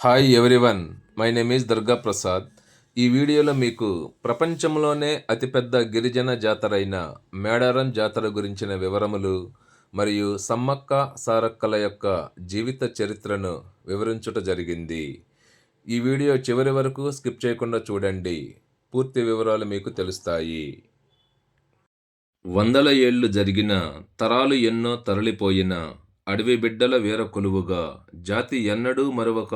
Hi everyone, my name is Durga Prasad. ఈ వీడియోలో మీకు ప్రపంచంలోనే అతిపెద్ద గిరిజన జాతర అయిన మేడారం జాతర గురించిన వివరములు మరియు సమ్మక్క సారక్కల యొక్క జీవిత చరిత్రను వివరించుట జరిగింది. ఈ వీడియో చివరి వరకు స్కిప్ చేయకుండా చూడండి, పూర్తి వివరాలు మీకు తెలుస్తాయి. వందల ఏళ్లు జరిగిన, తరాలు ఎన్నో తరలిపోయిన అడవి బిడ్డల వీర కొలువుగా జాతి ఎన్నడూ మరొక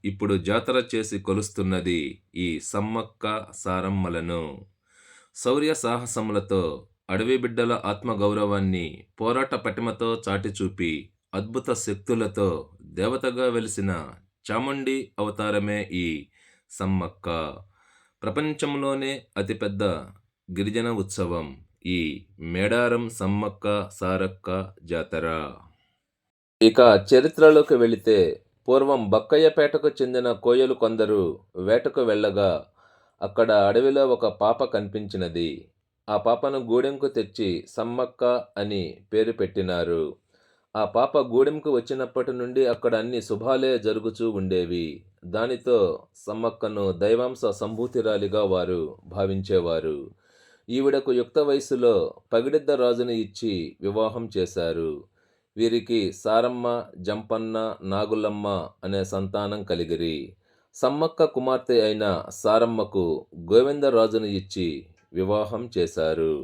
ఇప్పుడు జాతర చేసి కొలుస్తున్నది ఈ సమ్మక్క సారమ్మలను. శౌర్య సాహసములతో, అడవి బిడ్డల ఆత్మగౌరవాన్ని పోరాట పటిమతో చాటిచూపి, అద్భుత శక్తులతో దేవతగా వెలిసిన చాముండి అవతారమే ఈ సమ్మక్క. ప్రపంచంలోనే అతిపెద్ద గిరిజన ఉత్సవం ఈ మేడారం సమ్మక్క సారక్క జాతర. ఇక చరిత్రలోకి వెళితే, పూర్వం బక్కయ్యపేటకు చెందిన కోయలు కొందరు వేటకు వెళ్ళగా అక్కడ అడవిలో ఒక పాప కనిపించినది. ఆ పాపను గూడెంకు తెచ్చి సమ్మక్క అని పేరు పెట్టినారు. ఆ పాప గూడెంకు వచ్చినప్పటి నుండి అక్కడ అన్ని శుభాలే జరుగుచూ ఉండేవి. దానితో సమ్మక్కను దైవాంశ సంభూతిరాలిగా వారు భావించేవారు. ఈవిడకు యుక్త వయసులో పగిడిద్ద రాజును ఇచ్చి వివాహం చేశారు. వీరికి సారమ్మ, జంపన్న, నాగులమ్మ అనే సంతానం కలిగిరి. సమ్మక్క కుమార్తె అయిన సారమ్మకు గోవిందరాజును ఇచ్చి వివాహం చేశారు.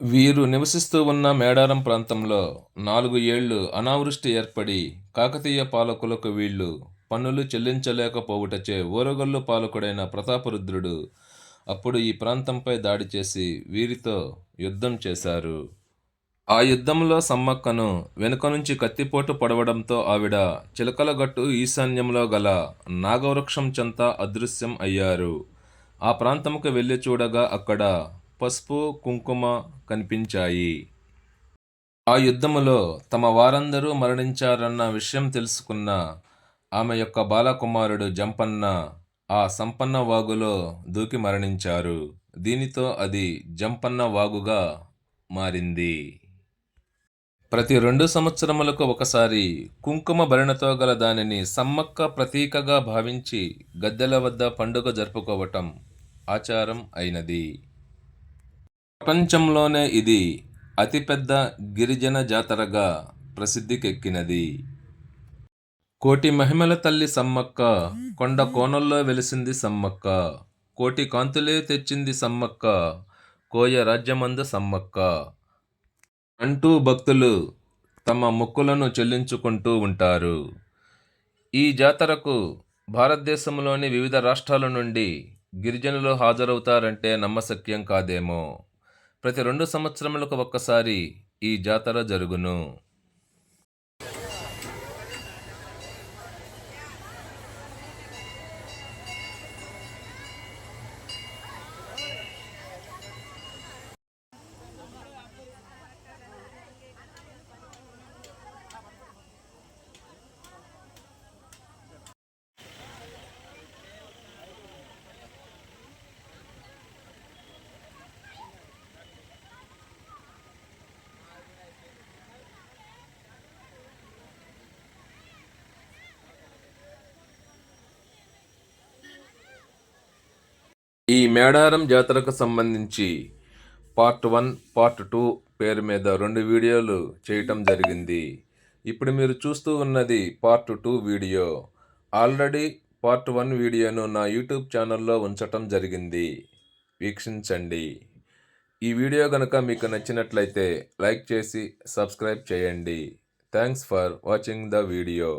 వీరు నివసిస్తూ ఉన్న మేడారం ప్రాంతంలో 4 ఏళ్లు అనావృష్టి ఏర్పడి కాకతీయ పాలకులకు వీళ్లు పన్నులు చెల్లించలేకపోవుటచే ఓరగల్లు పాలకుడైన ప్రతాపరుద్రుడు అప్పుడు ఈ ప్రాంతంపై దాడి చేసి వీరితో యుద్ధం చేశారు. ఆ యుద్ధంలో సమ్మక్కను వెనుక నుంచి కత్తిపోటు పొడవడంతో ఆవిడ చిలకలగట్టు ఈశాన్యంలో గల నాగవృక్షం చెంత అదృశ్యం అయ్యారు. ఆ ప్రాంతంకు వెళ్ళి చూడగా అక్కడ పసుపు, కుంకుమ కనిపించాయి. ఆ యుద్ధములో తమ వారందరూ మరణించారన్న విషయం తెలుసుకున్న ఆమె యొక్క బాలకుమారుడు జంపన్న ఆ సంపన్న వాగులో దూకి మరణించారు. దీనితో అది జంపన్న వాగుగా మారింది. ప్రతి 2 సంవత్సరములకు ఒకసారి కుంకుమ భరణతో గల దానిని సమ్మక్క ప్రతీకగా భావించి గద్దెల వద్ద పండుగ జరుపుకోవటం ఆచారం అయినది. ప్రపంచంలోనే ఇది అతిపెద్ద గిరిజన జాతరగా ప్రసిద్ధికెక్కినది. కోటి మహిమల తల్లి సమ్మక్క, కొండ కోణల్లో వెలిసింది సమ్మక్క, కోటి కాంతులే తెచ్చింది సమ్మక్క, కోయ రాజ్యమందు సమ్మక్క అంటూ భక్తులు తమ మొక్కులను చెల్లించుకుంటూ ఉంటారు. ఈ జాతరకు భారతదేశంలోని వివిధ రాష్ట్రాల నుండి గిరిజనులు హాజరవుతారంటే నమ్మశక్యం కాదేమో. ప్రతి 2 సంవత్సరములకు ఒక్కసారి ఈ జాతర జరుగును. ఈ మేడారం జాతరకు సంబంధించి పార్ట్ 1, పార్ట్ 2 పేరు మీద 2 వీడియోలు చేయటం జరిగింది. ఇప్పుడు మీరు చూస్తూ ఉన్నది పార్ట్ 2 వీడియో. ఆల్రెడీ పార్ట్ 1 వీడియోను నా యూట్యూబ్ ఛానల్లో ఉంచటం జరిగింది, వీక్షించండి. ఈ వీడియో కనుక మీకు నచ్చినట్లయితే లైక్ చేసి సబ్స్క్రైబ్ చేయండి. Thanks for watching the video.